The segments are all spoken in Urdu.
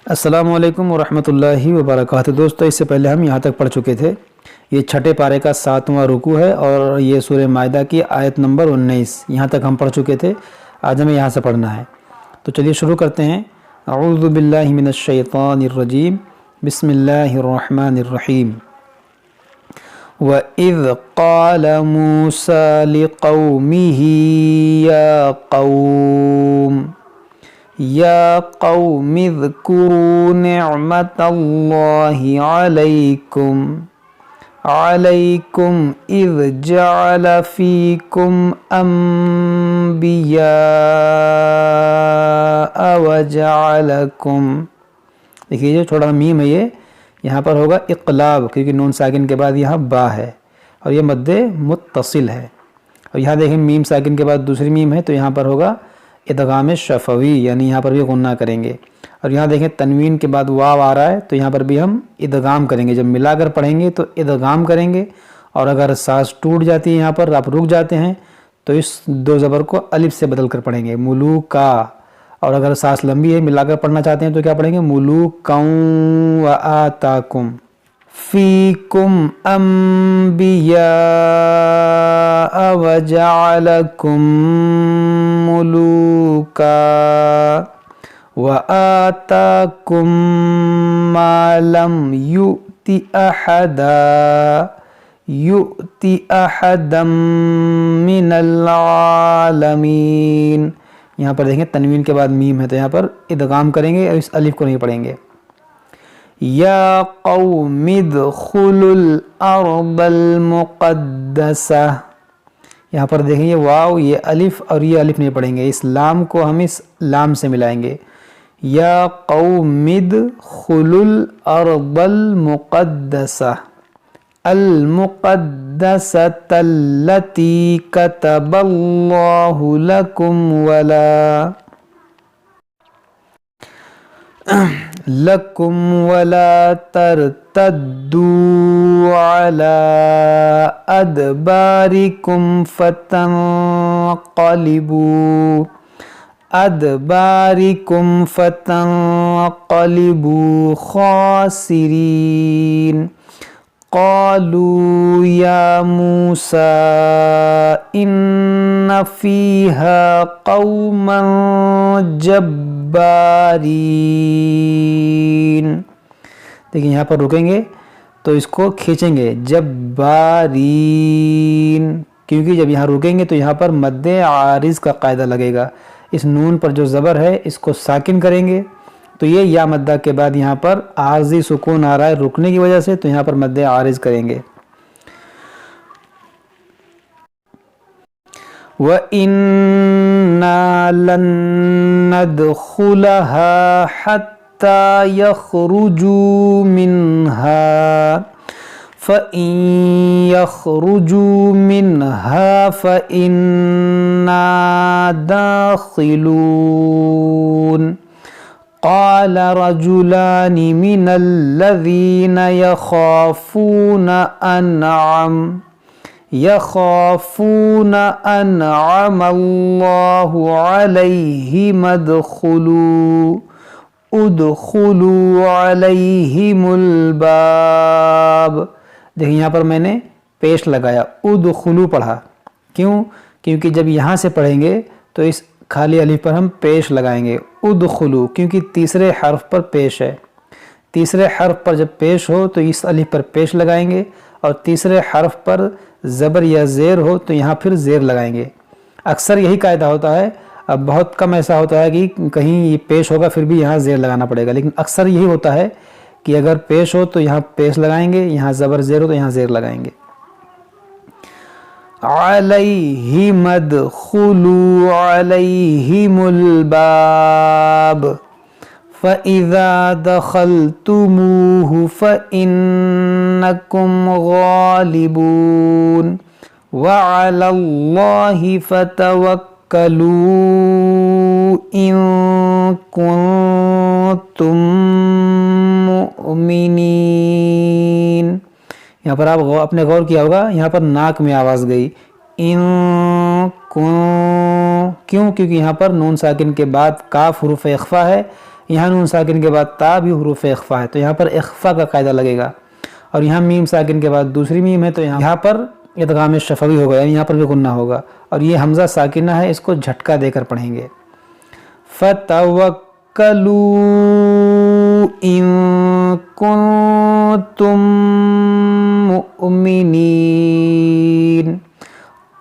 السلام علیکم ورحمۃ اللہ وبرکاتہ۔ دوستو، اس سے پہلے ہم یہاں تک پڑھ چکے تھے۔ یہ چھٹے پارے کا 7واں رکوع ہے اور یہ سورہ مائدہ کی آیت نمبر 19 یہاں تک ہم پڑھ چکے تھے۔ آج ہمیں یہاں سے پڑھنا ہے، تو چلیے شروع کرتے ہیں۔ اعوذ باللہ من الشیطان الرجیم، بسم اللہ الرحمن الرحیم۔ وَإِذْ قَالَ مُوسَىٰ لِقَوْمِهِ يَا قَوْمِ اذْكُرُوا نِعْمَةَ اللَّهِ عَلَيْكُمْ إِذْ جَعَلَ فِيكُمْ أَنْبِيَاءَ وَجَعَلَكُمْ، دیکھیے جو چھوٹا میم ہے یہ یہاں پر ہوگا اقلاب، کیونکہ نون ساکن کے بعد یہاں با ہے اور یہ مد متصل ہے۔ اور یہاں دیکھیں میم ساکن کے بعد دوسری میم ہے تو یہاں پر ہوگا ادغام شفوی، یعنی یہاں پر بھی غنہ کریں گے۔ اور یہاں دیکھیں تنوین کے بعد واو آ رہا ہے تو یہاں پر بھی ہم ادغام کریں گے۔ جب ملا کر پڑھیں گے تو ادغام کریں گے، اور اگر سانس ٹوٹ جاتی ہے یہاں پر آپ رک جاتے ہیں تو اس دو زبر کو الف سے بدل کر پڑھیں گے، ملوکا۔ اور اگر سانس لمبی ہے ملا کر پڑھنا چاہتے ہیں تو کیا پڑھیں گے، ملوکاں وآتاکم فیکم انبیاء وجعلکم ملوکا وآتاکم ما لم یؤت احدا من العالمین۔ یہاں پر دیکھیں تنوین کے بعد میم ہے تو یہاں پر ادغام کریں گے اور اس الف کو نہیں پڑھیں گے۔ یا قوم ادخلوا الارض المقدسہ، یہاں پر دیکھیں یہ واو، یہ الف اور یہ الف نہیں پڑھیں گے، اس لام کو ہم اس لام سے ملائیں گے۔ یا قوم ادخلوا الارض المقدسہ المقدسة التي كتب الله لكم ولا ترتدوا على أدباركم فتنقلبوا خاسرين۔ قالوا يا موسى إن فيها قوما جبارين، دیکھیں یہاں پر رکیں گے تو اس کو کھینچیں گے جبارین، کیونکہ جب یہاں رکیں گے تو یہاں پر مد عارض کا قاعدہ لگے گا۔ اس نون پر جو زبر ہے اس کو ساکن کریں گے تو یہ یا مدہ کے بعد یہاں پر عارضی سکون آ رہا ہے رکنے کی وجہ سے، تو یہاں پر مد عارض کریں گے۔ وَإِنَّا لَن نَّدْخُلَهَا حَتَّى يَخْرُجُوا مِنْهَا فَإِن يَخْرُجُوا مِنْهَا فَإِنَّا دَاخِلُونَ۔ قال رجلان من الذين يخافون أنعم الله عليهم ادخلوا عليهم الباب، دیکھیں یہاں پر میں نے پیش لگایا، ادخلوا پڑھا، کیوں؟ کیونکہ جب یہاں سے پڑھیں گے تو اس خالی الف پر ہم پیش لگائیں گے، ادخلو، کیونکہ تیسرے حرف پر پیش ہے۔ تیسرے حرف پر جب پیش ہو تو اس الف پر پیش لگائیں گے، اور تیسرے حرف پر زبر یا زیر ہو تو یہاں پھر زیر لگائیں گے۔ اکثر یہی قاعدہ ہوتا ہے، اب بہت کم ایسا ہوتا ہے کہ کہیں یہ پیش ہوگا پھر بھی یہاں زیر لگانا پڑے گا، لیکن اکثر یہی ہوتا ہے کہ اگر پیش ہو تو یہاں پیش لگائیں گے، یہاں زبر زیر ہو تو یہاں زیر لگائیں گے۔ عَلَيْهِمْ ادْخُلُوا عَلَيْهِمُ الْبَابَ فَإِذَا دَخَلْتُمُوهُ فَإِنَّكُمْ غَالِبُونَ وَعَلَى اللَّهِ فَتَوَكَّلُوا إِن كُنتُم مُؤْمِنِينَ۔ یہاں پر آپ اپنے غور کیا ہوگا، یہاں پر ناک میں آواز گئی، کیوں؟ کیونکہ یہاں پر نون ساکن کے بعد کاف حروف اخفا ہے، یہاں نون ساکن کے بعد تا بھی حروف اخفا ہے تو یہاں پر اخفا کا قاعدہ لگے گا، اور یہاں میم ساکن کے بعد دوسری میم ہے تو یہاں پر ادغام شفوی ہوگا، یعنی یہاں پر بھی غنہ ہوگا، اور یہ حمزہ ساکنہ ہے، اس کو جھٹکا دے کر پڑھیں گے۔ فَتَوَكَّلُوا إِن كُنتُم مُؤْمِنِينَ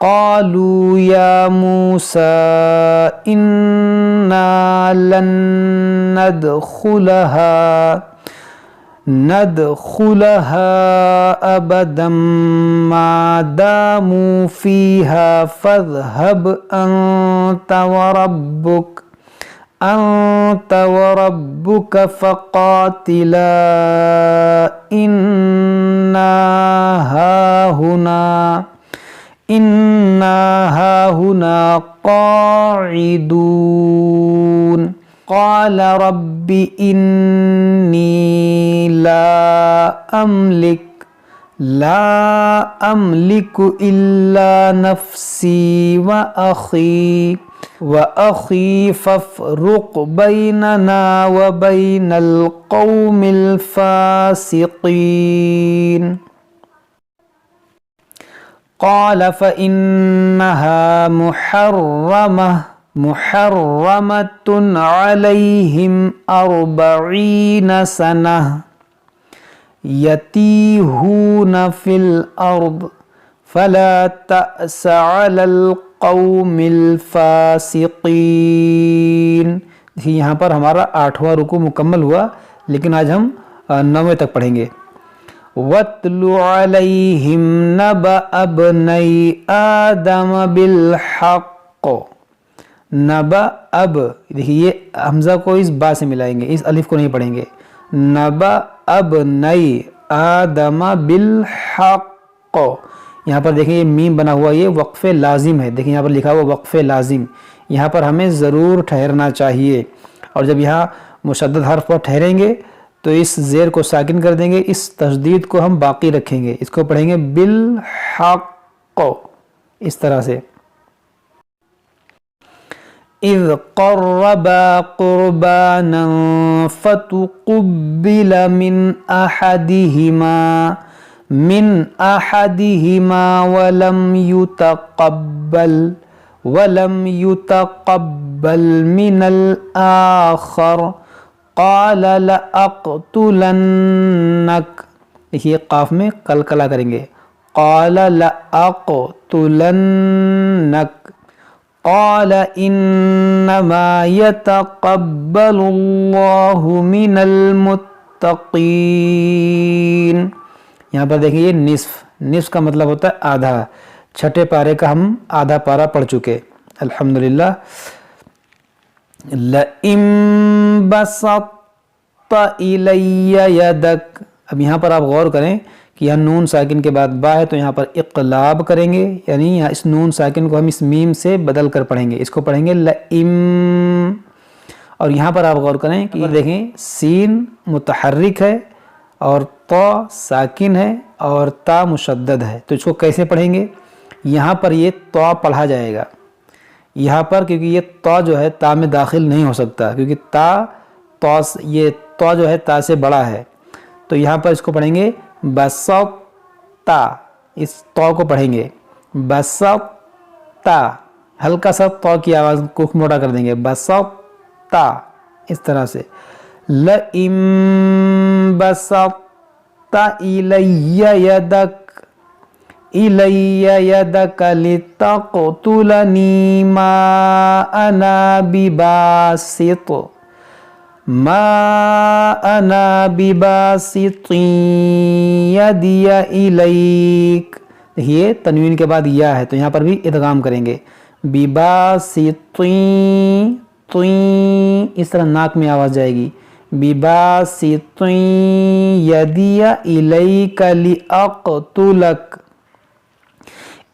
قَالُوا يَا مُوسَى إِنَّا لَن ندخلها أبدا ما داموا فيها فاذهب أنت وربك فقاتلا إنا هاهنا قاعدون قال رب إني لا أملك إلا نفسي وأخي فافرق بيننا وبين القوم الفاسقين قال فإنها محرمة عليهم 40 سنة يتيهون في الأرض فلا تأس على القوم الفاسقين۔ دیکھیے یہاں پر ہمارا 8واں رکوع مکمل ہوا، لیکن آج ہم 9ویں تک پڑھیں گے۔ وَاتْلُ عَلَيْهِمْ نَبَأَ ابْنَيْ آدَمَ بِالْحَقِّ نبا اب، دیکھیے یہ حمزہ کو اس با سے ملائیں گے، اس الف کو نہیں پڑھیں گے۔ نبا ابنی آدم بالحق، یہاں پر دیکھیں یہ میم بنا ہوا، یہ وقف لازم ہے، دیکھیں یہاں پر لکھا ہوا وقف لازم، یہاں پر ہمیں ضرور ٹھہرنا چاہیے، اور جب یہاں مشدد حرف پر ٹھہریں گے تو اس زیر کو ساکن کر دیں گے، اس تشدید کو ہم باقی رکھیں گے، اس کو پڑھیں گے بالحق، اس طرح سے۔ اذ قربا قربانا فتقبل من احدهما ولم يتقبل من الاخر قال لأقتلنك، دیکھیے قاف میں قلقلہ کریں گے، قال لأقتلنك قال انما يتقبل الله من المتقين۔ یہاں پر دیکھیں یہ نصف کا مطلب ہوتا ہے آدھا، چھٹے پارے کا ہم آدھا پارہ پڑھ چکے الحمدللہ۔ لَئِن بَسَطتَ إِلَيَّ يَدَكَ، اب یہاں پر آپ غور کریں کہ یہاں نون ساکن کے بعد با ہے تو یہاں پر اقلاب کریں گے، یعنی یہاں اس نون ساکن کو ہم اس میم سے بدل کر پڑھیں گے، اس کو پڑھیں گے لئم، اور یہاں پر آپ غور کریں کہ دیکھیں سین متحرک ہے اور تا ساکن ہے اور تا مشدد ہے، تو اس کو کیسے پڑھیں گے؟ یہاں پر یہ تا پڑھا جائے گا، یہاں پر کیونکہ یہ تا جو ہے تا میں داخل نہیں ہو سکتا، کیونکہ یہ تا جو ہے تا سے بڑا ہے، تو یہاں پر اس کو پڑھیں گے بسطا، اس تا کو پڑھیں گے بسطا، ہلکا سا تا کی آواز کو موٹا کر دیں گے، بسطا، اس طرح سے۔ لَئِن بَسَطتَ إِلَيَّ يَدَكَ لِتَقْتُلَنِي مَا أَنَا بِبَاسِطٍ يَدِيَ إِلَيْكَ، دیکھیے تنوین کے بعد یا ہے تو یہاں پر بھی ادغام کریں گے، بِبَاسِطٍ، اس طرح ناک میں آواز جائے گی، بِبَاسِطٍ يَدِيَ إِلَيْكَ لِأَقْتُلَكَ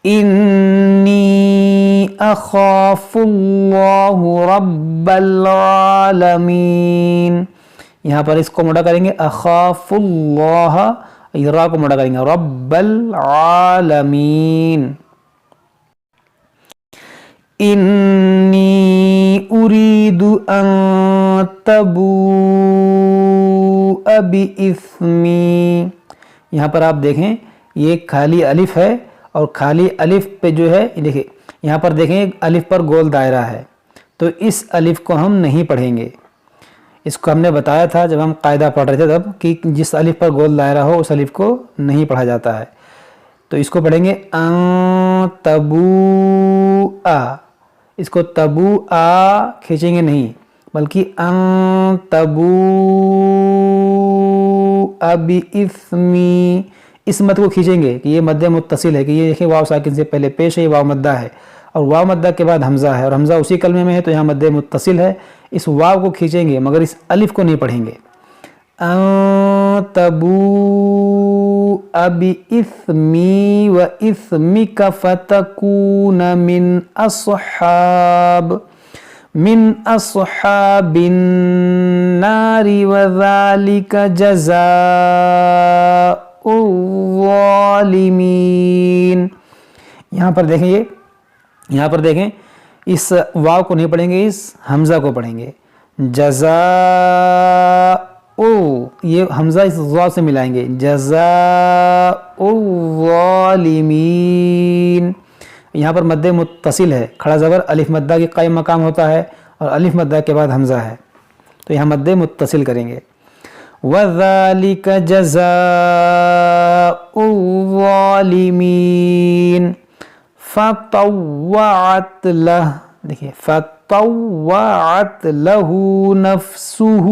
إِنِّي أَخَافُ اللَّهُ رَبَّ الْعَالَمِينَ، یہاں پر اس کو موٹا کریں گے أَخَافُ اللَّهَ، را کو موٹا کریں گے رب العالمین۔ انی أريد أن تبوء بإثمي. یہاں پر آپ دیکھیں یہ خالی الف ہے اور خالی الف پہ جو ہے دیکھیں یہاں پر دیکھیں الف پر گول دائرہ ہے تو اس الف کو ہم نہیں پڑھیں گے. اس کو ہم نے بتایا تھا جب ہم قاعدہ پڑھ رہے تھے تب کہ جس الف پر گول دائرہ ہو اس الف کو نہیں پڑھا جاتا ہے. تو اس کو پڑھیں گے ان تبوء. اس کو تبوء کھینچیں گے نہیں بلکہ ان تبوء باسمی. اس مد کو کھینچیں گے کہ یہ مد متصل ہے کہ یہ دیکھیں واو ساکن سے پہلے پیش ہے, یہ واو مدہ ہے اور واو مدہ کے بعد حمزہ ہے اور حمزہ اسی کلمے میں ہے تو یہاں مد متصل ہے. اس واو کو کھینچیں گے مگر اس الف کو نہیں پڑھیں گے. ان تبوء باسمی واسمک فتکون من اصحاب النار وذلک جزاء الظالمین. یہاں پر دیکھیں اس واو کو نہیں پڑھیں گے, اس حمزہ کو پڑھیں گے. جزاء, یہ حمزہ اس ضاد سے ملائیں گے. جزاء الظالمین. یہاں پر مد متصل ہے, کھڑا زبر الف مدہ کی قائم مقام ہوتا ہے اور الف مدہ کے بعد حمزہ ہے تو یہاں مد متصل کریں گے. وَذَلِكَ جَزَاءُ الظَّالِمِينَ. فَطَوَّعَتْ لَهُ, دیکھئے فَطَوَّعَتْ لَهُ نَفْسُهُ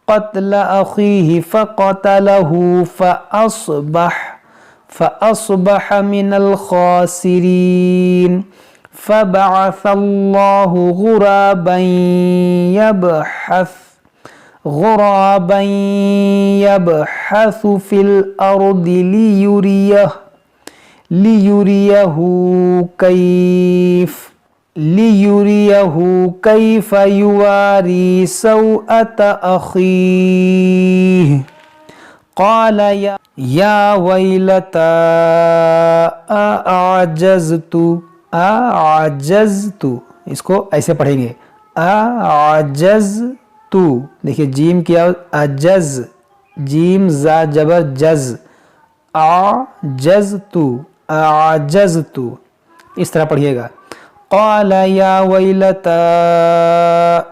قَتْلَ أَخِيهِ فَقَتَلَهُ فَأَصْبَحَ مِنَ الْخَاسِرِينَ. فَبَعَثَ اللَّهُ غُرَابًا يَبْحَثُ فِي الْأَرْضِ لِيُرِيَهُ كَيْفَ يُوَارِي سَوْءَةَ أَخِيهِ. قال يا ويلتى أعجزت. اس کو ایسے پڑھیں گے أعجزت. دیکھیے جیم کیا اجز, جیم زا جبر جز, أعجزت اس طرح پڑھیے گا. قال يا ويلتى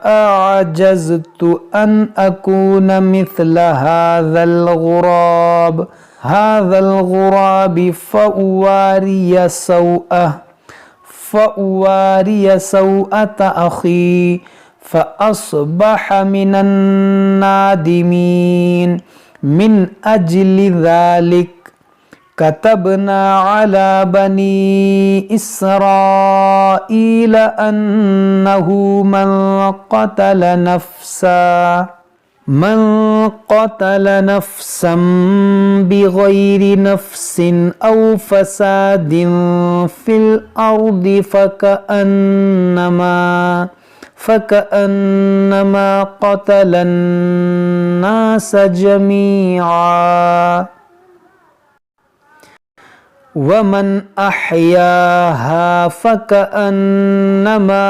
أعجزت أن أكون مثل هذا الغراب فأواري سوءة أخي فأصبح من النادمين. من أجل ذلك كتبنا على بني إسرائيل أنه من قتل نفسا بغير نفس أو فساد في الأرض فكأنما قتل الناس جميعا ومن أحياها فكأنما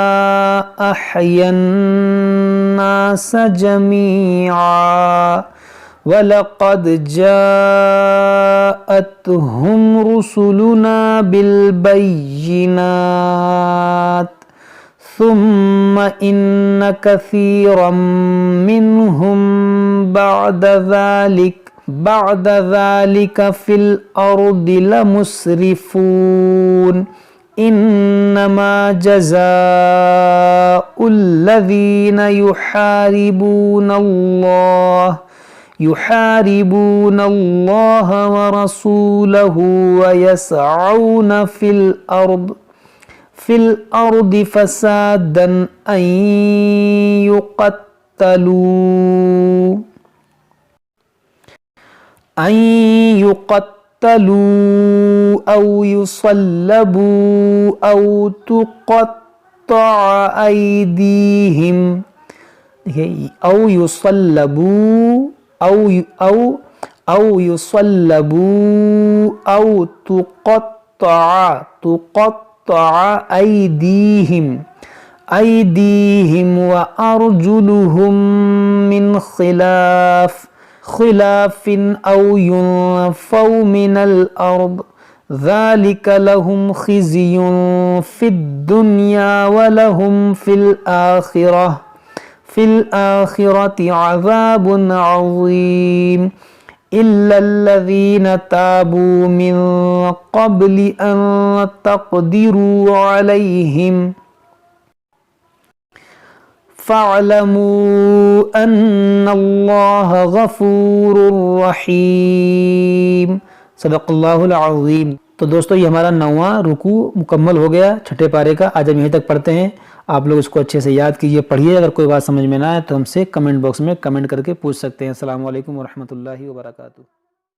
أحيا الناس جميعا ولقد جاءتهم رسلنا بالبينات ثم إن كثيرا منهم بعد ذلك في الأرض لمسرفون. إنما جزاء الذين يحاربون الله ورسوله ويسعون في الأرض فسادا أن يقتلوا أو يصلبوا أو تقطع أيديهم. أو يصلبوا أو تقطع تقطع أيديهم وأرجلهم من خلاف أو ينفوا من الأرض ذلك لهم خزي في الدنيا ولهم في الآخرة عذاب عظيم إلا الذين تابوا من قبل أن تقدروا عليهم فاعلموا ان اللہ غفور رحیم۔ صدق اللہ العظیم۔ تو دوستو یہ ہمارا 9واں رکوع مکمل ہو گیا چھٹے پارے کا، آج ہم یہیں تک پڑھتے ہیں۔ آپ لوگ اس کو اچھے سے یاد کیجئے، پڑھیے، اگر کوئی بات سمجھ میں نہ آئے تو ہم سے کمنٹ باکس میں کمنٹ کر کے پوچھ سکتے ہیں۔ السلام علیکم ورحمۃ اللہ وبرکاتہ۔